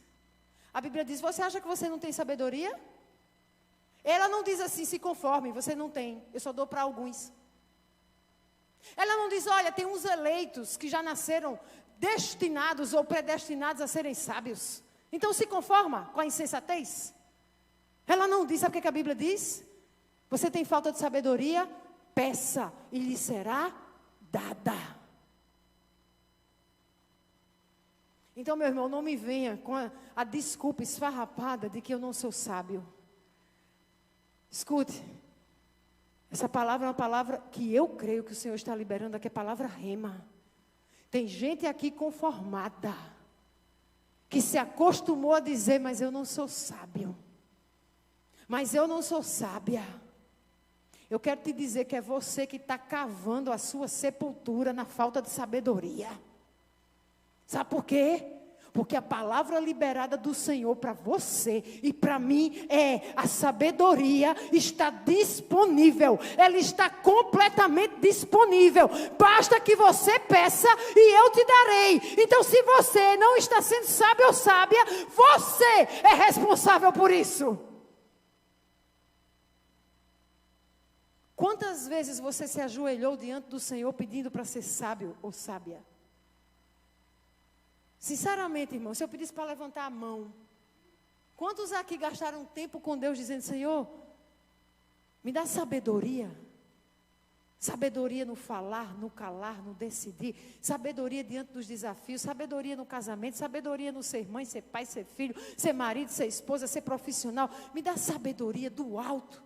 A Bíblia diz, você acha que você não tem sabedoria? Ela não diz assim, se conforme, você não tem, eu só dou para alguns. Ela não diz, olha, tem uns eleitos que já nasceram destinados ou predestinados a serem sábios. Então se conforma com a insensatez? Ela não diz, sabe o que a Bíblia diz? Você tem falta de sabedoria? Peça e lhe será dada. Então, meu irmão, não me venha com a desculpa esfarrapada de que eu não sou sábio. Escute, essa palavra é uma palavra que eu creio que o Senhor está liberando aqui, é a palavra rema. Tem gente aqui conformada, que se acostumou a dizer, mas eu não sou sábio. Mas eu não sou sábia. Eu quero te dizer que é você que está cavando a sua sepultura na falta de sabedoria. Sabe por quê? Porque a palavra liberada do Senhor para você e para mim é: a sabedoria está disponível. Ela está completamente disponível. Basta que você peça e eu te darei. Então, se você não está sendo sábio ou sábia, você é responsável por isso. Quantas vezes você se ajoelhou diante do Senhor pedindo para ser sábio ou sábia? Sinceramente, irmão, se eu pedisse para levantar a mão, quantos aqui gastaram tempo com Deus dizendo: Senhor, me dá sabedoria? Sabedoria no falar, no calar, no decidir. Sabedoria diante dos desafios. Sabedoria no casamento. Sabedoria no ser mãe, ser pai, ser filho, ser marido, ser esposa, ser profissional. Me dá sabedoria do alto.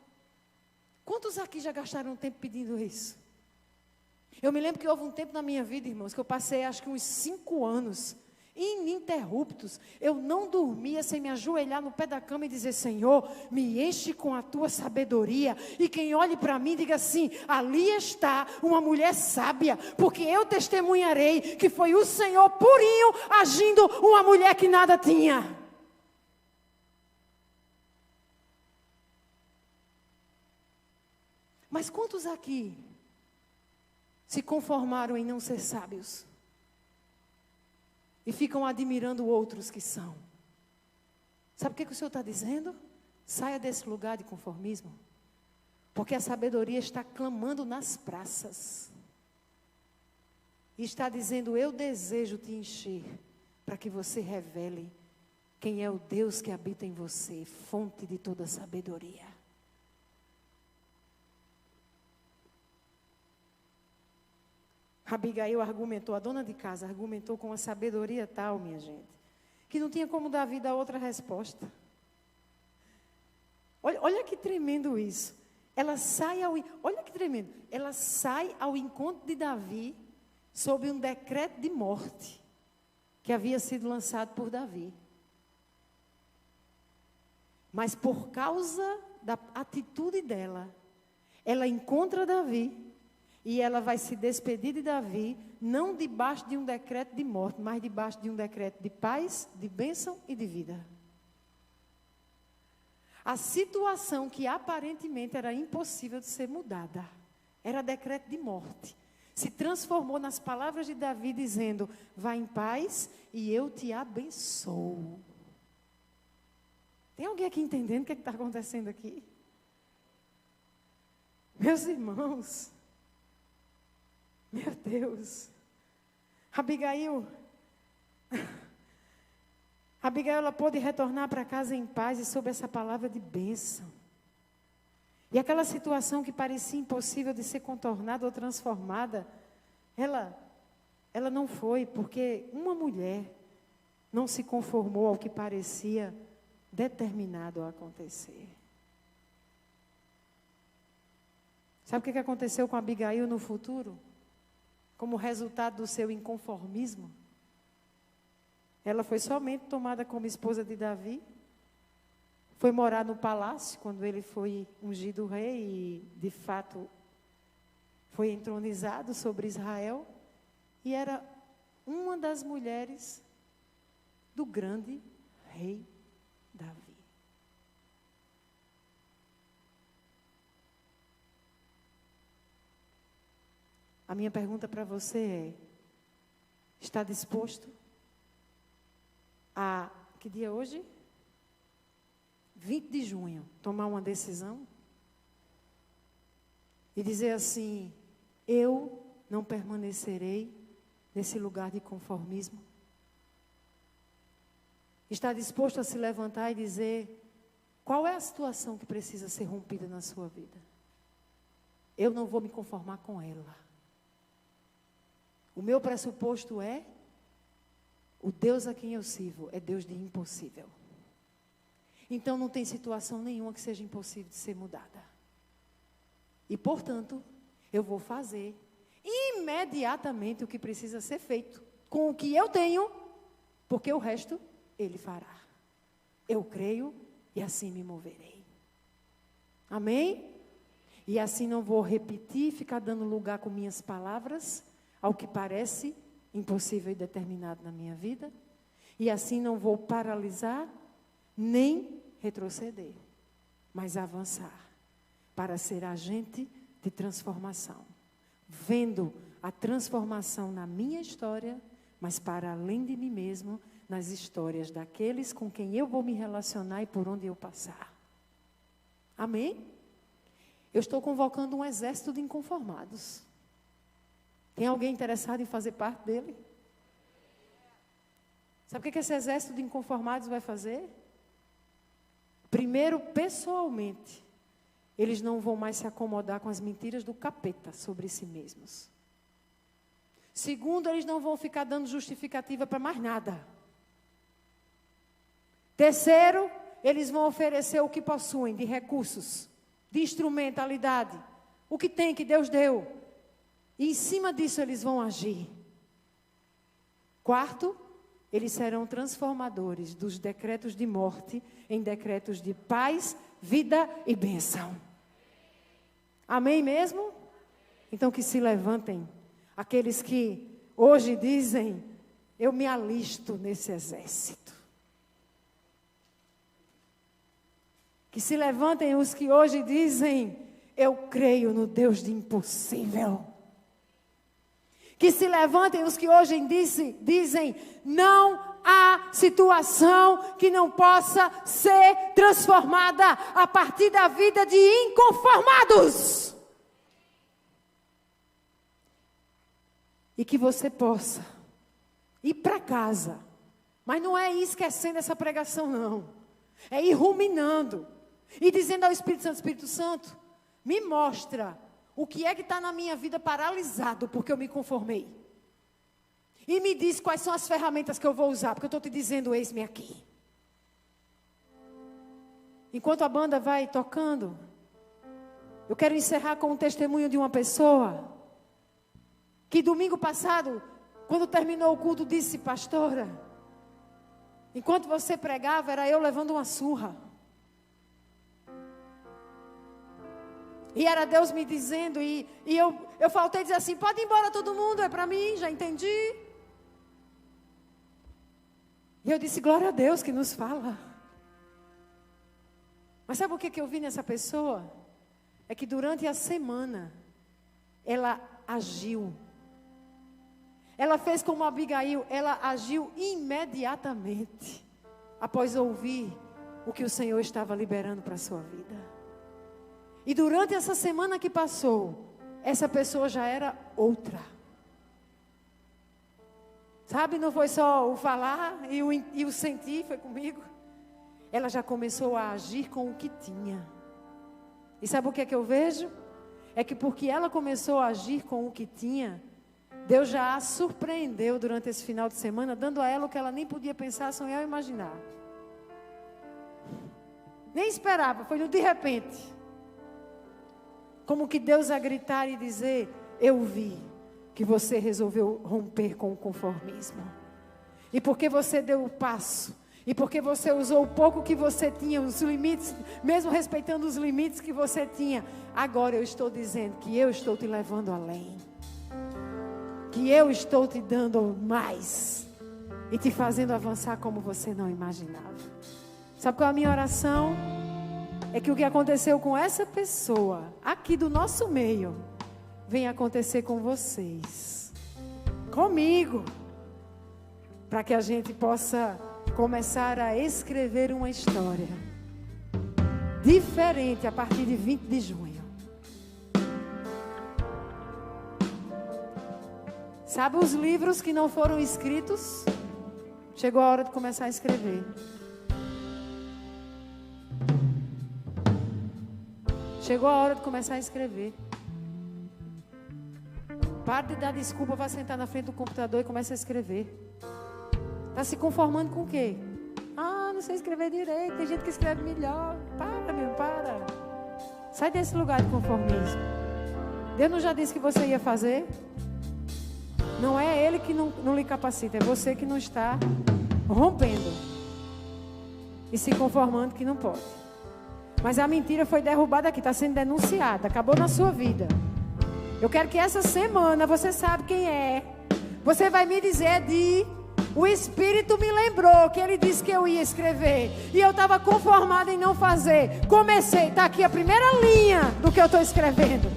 Quantos aqui já gastaram tempo pedindo isso? Eu me lembro que houve um tempo na minha vida, irmãos, que eu passei acho que uns 5 anos ininterruptos. Eu não dormia sem me ajoelhar no pé da cama e dizer: Senhor, me enche com a tua sabedoria. E quem olhe para mim diga assim: ali está uma mulher sábia, porque eu testemunharei que foi o Senhor purinho agindo uma mulher que nada tinha. Mas quantos aqui se conformaram em não ser sábios? E ficam admirando outros que são. Sabe o que o Senhor está dizendo? Saia desse lugar de conformismo. Porque a sabedoria está clamando nas praças. E está dizendo: eu desejo te encher, para que você revele quem é o Deus que habita em você, fonte de toda sabedoria. Abigail argumentou, a dona de casa argumentou com uma sabedoria tal, minha gente, que não tinha como dar vida a outra resposta. Olha que tremendo isso. Olha que tremendo. Ela sai ao encontro de Davi sob um decreto de morte que havia sido lançado por Davi. Mas por causa da atitude dela, ela encontra Davi. E ela vai se despedir de Davi, não debaixo de um decreto de morte, mas debaixo de um decreto de paz, de bênção e de vida. A situação que aparentemente era impossível de ser mudada, era decreto de morte, se transformou nas palavras de Davi dizendo: vá em paz e eu te abençoo. Tem alguém aqui entendendo o que está acontecendo aqui? Meus irmãos, meu Deus, Abigail, ela pôde retornar para casa em paz e sob essa palavra de bênção. E aquela situação que parecia impossível de ser contornada ou transformada, ela não foi, porque uma mulher não se conformou ao que parecia determinado a acontecer. Sabe o que aconteceu com Abigail no futuro? Como resultado do seu inconformismo, ela foi somente tomada como esposa de Davi, foi morar no palácio quando ele foi ungido rei e, de fato, foi entronizado sobre Israel, e era uma das mulheres do grande rei Davi. A minha pergunta para você é: está disposto a, que dia é hoje? 20 de junho, tomar uma decisão? E dizer assim: eu não permanecerei nesse lugar de conformismo? Está disposto a se levantar e dizer: qual é a situação que precisa ser rompida na sua vida? Eu não vou me conformar com ela. O meu pressuposto é: o Deus a quem eu sirvo é Deus de impossível. Então não tem situação nenhuma que seja impossível de ser mudada. E, portanto, eu vou fazer imediatamente o que precisa ser feito, com o que eu tenho, porque o resto Ele fará. Eu creio e assim me moverei. Amém? E assim não vou repetir, ficar dando lugar com minhas palavras ao que parece impossível e determinado na minha vida. E assim não vou paralisar, nem retroceder, mas avançar, para ser agente de transformação. Vendo a transformação na minha história, mas para além de mim mesmo, nas histórias daqueles com quem eu vou me relacionar e por onde eu passar. Amém? Eu estou convocando um exército de inconformados. Tem alguém interessado em fazer parte dele? Sabe o que esse exército de inconformados vai fazer? Primeiro, pessoalmente, eles não vão mais se acomodar com as mentiras do capeta sobre si mesmos. Segundo, eles não vão ficar dando justificativa para mais nada. Terceiro, eles vão oferecer o que possuem de recursos, de instrumentalidade, o que tem que Deus deu. E em cima disso eles vão agir. Quarto, eles serão transformadores dos decretos de morte em decretos de paz, vida e bênção. Amém mesmo? Então que se levantem aqueles que hoje dizem, eu me alisto nesse exército. Que se levantem os que hoje dizem, eu creio no Deus de impossível. Que se levantem os que hoje dizem, não há situação que não possa ser transformada a partir da vida de inconformados. E que você possa ir para casa. Mas não é ir esquecendo essa pregação, não. É ir ruminando. E dizendo ao Espírito Santo, me mostra o que é que está na minha vida paralisado, porque eu me conformei. E me diz quais são as ferramentas que eu vou usar, porque eu estou te dizendo, eis-me aqui. Enquanto a banda vai tocando, eu quero encerrar com um testemunho de uma pessoa, que domingo passado, quando terminou o culto, disse, pastora, enquanto você pregava, era eu levando uma surra. E era Deus me dizendo, e eu faltei dizer assim, pode ir embora todo mundo, é para mim, já entendi. E eu disse, glória a Deus que nos fala. Mas sabe o que eu vi nessa pessoa? É que durante a semana, ela agiu. Ela fez como Abigail, ela agiu imediatamente, após ouvir o que o Senhor estava liberando para a sua vida. E durante essa semana que passou, essa pessoa já era outra. Sabe, não foi só o falar e o sentir, foi comigo. Ela já começou a agir com o que tinha. E sabe o que é que eu vejo? É que porque ela começou a agir com o que tinha, Deus já a surpreendeu durante esse final de semana, dando a ela o que ela nem podia pensar, sonhar ou imaginar. Nem esperava, foi no de repente. Como que Deus a gritar e dizer, eu vi que você resolveu romper com o conformismo. E porque você deu o passo, e porque você usou o pouco que você tinha, os limites, mesmo respeitando os limites que você tinha, agora eu estou dizendo que eu estou te levando além. Que eu estou te dando mais. E te fazendo avançar como você não imaginava. Sabe qual é a minha oração? É que o que aconteceu com essa pessoa, aqui do nosso meio, venha acontecer com vocês. Comigo. Para que a gente possa começar a escrever uma história diferente a partir de 20 de junho. Sabe os livros que não foram escritos? Chegou a hora de começar a escrever. Chegou a hora de começar a escrever. Para de dar desculpa, vai sentar na frente do computador e começa a escrever. Está se conformando com o quê? Ah, não sei escrever direito, tem gente que escreve melhor. Para, meu, para. Sai desse lugar de conformismo. Deus não já disse que você ia fazer? Não é Ele que não lhe capacita, é você que não está rompendo e se conformando que não pode. Mas a mentira foi derrubada aqui, está sendo denunciada, acabou na sua vida. Eu quero que essa semana, você sabe quem é, você vai me dizer O Espírito me lembrou que Ele disse que eu ia escrever. E eu estava conformada em não fazer. Comecei, está aqui a primeira linha do que eu estou escrevendo.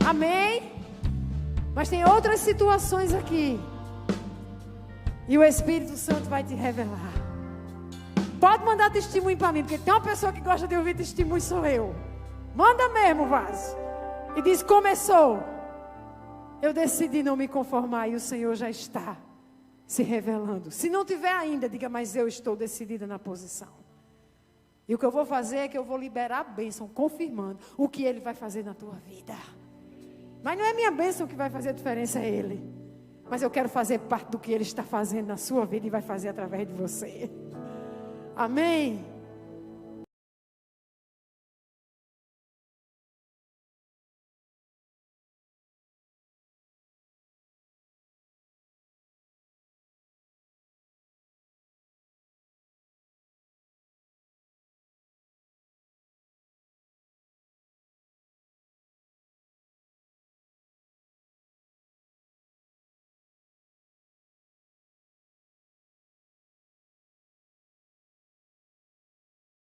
Amém? Mas tem outras situações aqui. E o Espírito Santo vai te revelar. Pode mandar testemunho para mim, porque tem uma pessoa que gosta de ouvir testemunho, sou eu. Manda mesmo, vaso. E diz, começou. Eu decidi não me conformar e o Senhor já está se revelando. Se não tiver ainda, diga, mas eu estou decidida na posição. E o que eu vou fazer é que eu vou liberar a bênção, confirmando o que Ele vai fazer na tua vida. Mas não é minha bênção que vai fazer a diferença, é Ele. Mas eu quero fazer parte do que Ele está fazendo na sua vida e vai fazer através de você. Amém?